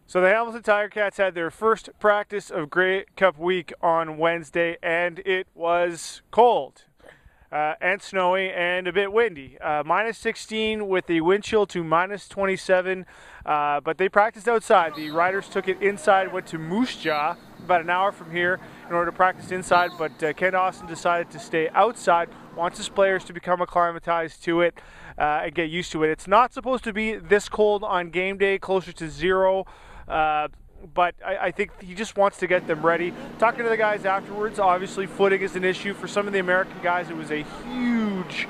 So the Hamilton Tiger Cats had their first practice of Grey Cup week on Wednesday, and it was cold and snowy and a bit windy. Minus 16 with the wind chill to minus 27, but they practiced outside. The riders took it inside, went to Moose Jaw, about an hour from here, in order to practice inside, but Ken Austin decided to stay outside, wants his players to become acclimatized to it and get used to it. It's not supposed to be this cold on game day, closer to zero. But I think he just wants to get them ready. Talking to the guys afterwards, obviously footing is an issue. For some of the American guys, it was a huge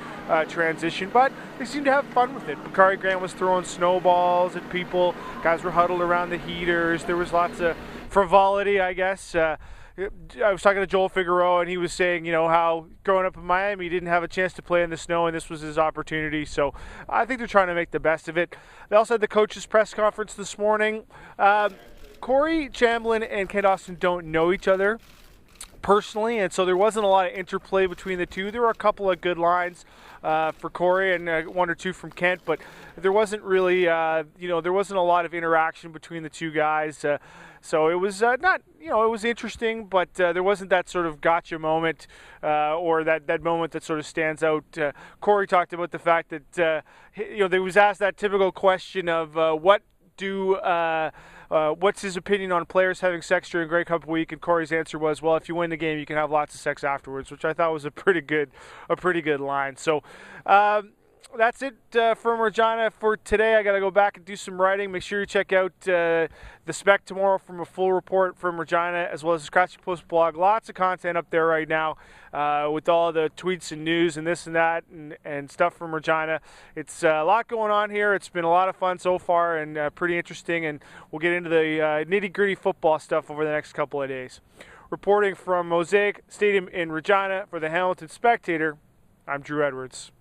transition, but they seemed to have fun with it. Bakari Grant was throwing snowballs at people. Guys were huddled around the heaters. There was lots of frivolity, I guess. I was talking to Joel Figueroa, and he was saying, you know, how growing up in Miami, he didn't have a chance to play in the snow, and this was his opportunity. So I think they're trying to make the best of it. They also had the coaches' press conference this morning. Corey Chamblin and Ken Austin don't know each other personally, and so there wasn't a lot of interplay between the two. There were a couple of good lines for Corey and one or two from Kent, but there wasn't really, there wasn't a lot of interaction between the two guys. So it was not, it was interesting, but there wasn't that sort of gotcha moment or that moment that sort of stands out. Corey talked about the fact that, they was asked that typical question of what's his opinion on players having sex during Grey Cup week, and Corey's answer was, well, if you win the game, you can have lots of sex afterwards, which I thought was a pretty good line. So that's it from Regina for today. I got to go back and do some writing. Make sure you check out the Spec tomorrow from a full report from Regina, as well as the Scratchy Post blog. Lots of content up there right now with all the tweets and news and this and that and stuff from Regina. It's a lot going on here. It's been a lot of fun so far and pretty interesting, and we'll get into the nitty-gritty football stuff over the next couple of days. Reporting from Mosaic Stadium in Regina for the Hamilton Spectator, I'm Drew Edwards.